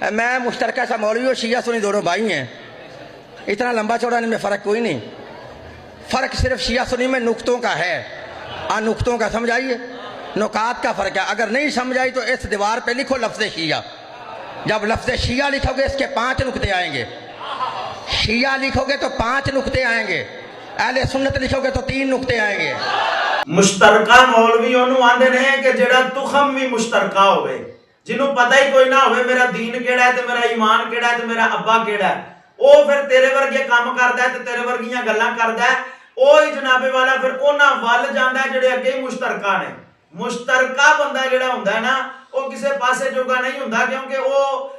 मैं मुश्तरका सा मौलवी और शिया सुन्नी दोनों भाई हैं, इतना लंबा चौड़ा इनमें फ़र्क कोई नहीं। फ़र्क सिर्फ शिया सुन्नी में नुक्तों का है। नुक्तों का समझाइए, नुकात का फ़र्क है। अगर नहीं समझाई तो इस दीवार पे लिखो लफ्ज़ शिया। जब लफ्ज़ शिया लिखोगे इसके 5 नुक्ते आएंगे। शिया लिखोगे तो 5 नुक्ते आएंगे, अहले सुन्नत लिखोगे तो 3 नुक्ते आएंगे। मुश्तरका मौलवी ਉਹਨੂੰ ਆਂਦੇ ਨੇ ਕਿ ਜਿਹੜਾ ਤੁਖਮ ਵੀ ਮੁਸ਼ਤਰਕਾ ਹੋਵੇ, ਜਿਹਨੂੰ ਪਤਾ ਹੀ ਕੋਈ ਨਾ ਹੋਵੇ ਮੇਰਾ ਦੀਨ ਕਿਹੜਾ ਹੈ ਤੇ ਮੇਰਾ ਈਮਾਨ ਕਿਹੜਾ ਹੈ ਤੇ ਮੇਰਾ ਅੱਬਾ ਕਿਹੜਾ ਹੈ, ਉਹ ਫਿਰ ਤੇਰੇ ਵਰਗੇ ਕੰਮ ਕਰਦਾ ਹੈ ਤੇ ਤੇਰੇ ਵਰਗੀਆਂ ਗੱਲਾਂ ਕਰਦਾ ਹੈ। ਉਹ ਹੀ ਜਨਾਬੇ ਵਾਲਾ ਫਿਰ ਉਹਨਾਂ ਵੱਲ ਜਾਂਦਾ ਜਿਹੜੇ ਅੱਗੇ ਮੁਸ਼ਤਰਕਾ ਨੇ। ਮੁਸ਼ਤਰਕਾ ਬੰਦਾ ਜਿਹੜਾ ਹੁੰਦਾ ਹੈ ਨਾ, ਉਹ ਕਿਸੇ ਪਾਸੇ ਜੋਗਾ ਨਹੀਂ ਹੁੰਦਾ, ਕਿਉਂਕਿ ਉਹ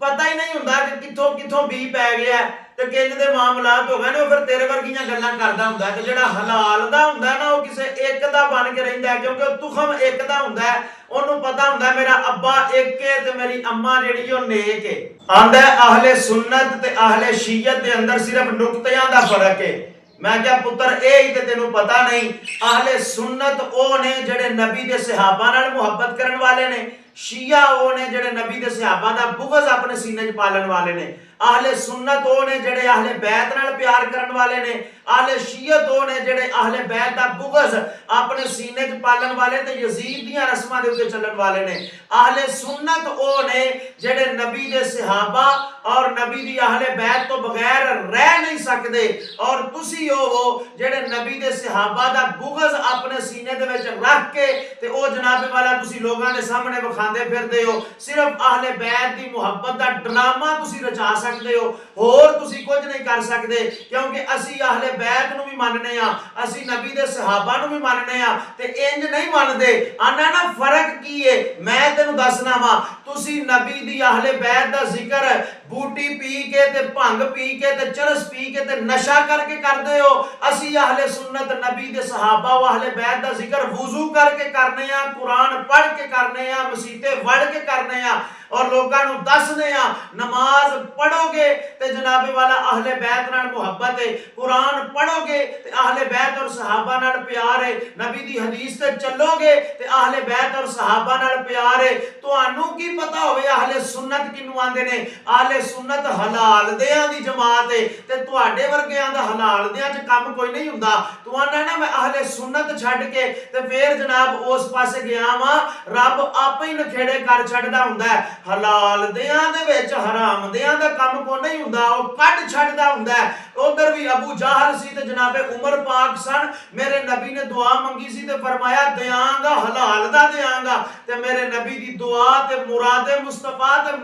ਪਤਾ ਹੀ ਨਹੀਂ ਹੁੰਦਾ ਕਿ ਕਿੱਥੋਂ ਕਿੱਥੋਂ ਬੀ ਪੈ ਗਿਆ ਤੇ ਕਿੰਜ ਦੇ ਮਾਮਲਾਤ ਹੋ ਗਏ ਨੇ। ਉਹ ਫਿਰ ਤੇਰੇ ਵਰਗੀਆਂ ਗੱਲਾਂ ਕਰਦਾ ਹੁੰਦਾ ਤੇ ਜਿਹੜਾ ਹਲਾਲ ਦਾ ਹੁੰਦਾ ਨਾ, ਉਹ ਕਿਸੇ ਇੱਕ ਦਾ ਬਣ ਕੇ ਰਹਿੰਦਾ, ਕਿਉਂਕਿ ਉਹ ਤੁਖਮ ਇੱਕ ਦਾ ਹੁੰਦਾ। ਉਹਨੂੰ ਪਤਾ ਹੁੰਦਾ ਮੇਰਾ ਅੱਬਾ ਇੱਕ ਹੈ ਤੇ ਮੇਰੀ ਅੰਮਾ ਜਿਹੜੀ ਉਹ ਨੇਕ ਹੈ। ਆਂਦਾ ਅਹਲੇ ਸੁन्नत ਤੇ ਅਹਲੇ ਸ਼ੀਅਤ ਦੇ ਅੰਦਰ ਸਿਰਫ ਨੁਕਤਿਆਂ ਦਾ ਫਰਕ ਹੈ। मैं क्या पुत्र ए ही ते तेनू पता नहीं। अहले सुन्नत ओ ने जेड़े नबी दे सहाबा नाल मुहब्बत करन वाले ने, शिया ओ ने जेड़े नबी दे सहाबा दा बुग़ज़ अपने सीने च पालन वाले ने। अहले सुन्नत ओ ने जेड़े अहले बैत नाल प्यार करन वाले ने। अहले शियत ओ ने जेड़े अहले बैत दा बुग़ज़ अपने सीने च पालन वाले ते यजीद दियां रस्मां दे उत्ते चलण वाले ने। अहले सुन्नत ओ ने जेड़े नबी दे सहाबा और नबी दी अहले बैत तो बगैर रह नहीं सकदे, और तुसी हो जेड़े नबी दे सहाबा दा बुग़ज़ अपने सीने दे विच रख के ते ओ जनाबे वाला तुसी लोगां दे सामने विखांदे फिरदे हो। सिर्फ अहले बैत दी मुहब्बत दा ड्रामा तुसी रचा सकदे हो, होर तुसी कुछ नहीं कर सकदे, क्योंकि असी अहले बैत नूं भी मनने आ, असी नबी दे सहाबा नूं भी मनने आ ते इंज नहीं मनदे। आना ना फर्क की है, मैं तेनू दसना वा। तुसी नबी दी अहले बैत दा जिक्र बूटी पी के ते भंग पी के ते चरस पी के ते नशा करके करदे हो। असी अहले सुन्नत नबी दे सहाबा व अहले बैत दा जिक्र वुजू करके करने आ, कुरान पढ़ के करने आ, मसीते वढ़ के करने आ और लोगों नूं दसने आ। नमाज पढ़ोगे ते जनाबे वाला अहले बैत नाल मुहब्बत है, कुरान पढ़ोगे ते अहले बैत और सहाबा नाल प्यार है, नबी दी हदीस ते चलोगे ते अहले बैत और सहाबा नाल प्यार है। तुहानू की पता होवे अहले सुन्नत किनू आंदे ने? अहले सुन्नत हलाल देयां दी जमात है ते तुहाडे वर्गियां दा हलाल देयां च काम कोई नहीं हुंदा। तू आना ना मैं अहले सुन्नत छड्ड के ते फिर जनाब उस पासे गया वां, रब आपे ही नखेड़े कर छड्डदा हुंदा है। हलाल देयां दे विच हराम देयां दा काम को नहीं हुंदा, ओ कट छड्डदा हुंदा है। उधर भी अबू जहल सी ते जनाबे उमर पाक सन, मेरे नबी ने दुआ मंगी सी ते फरमाया देयांगा, हलाल दा देयांगा, ते मेरे नबी दी दुआ ते मुरादे मुस्तफा ते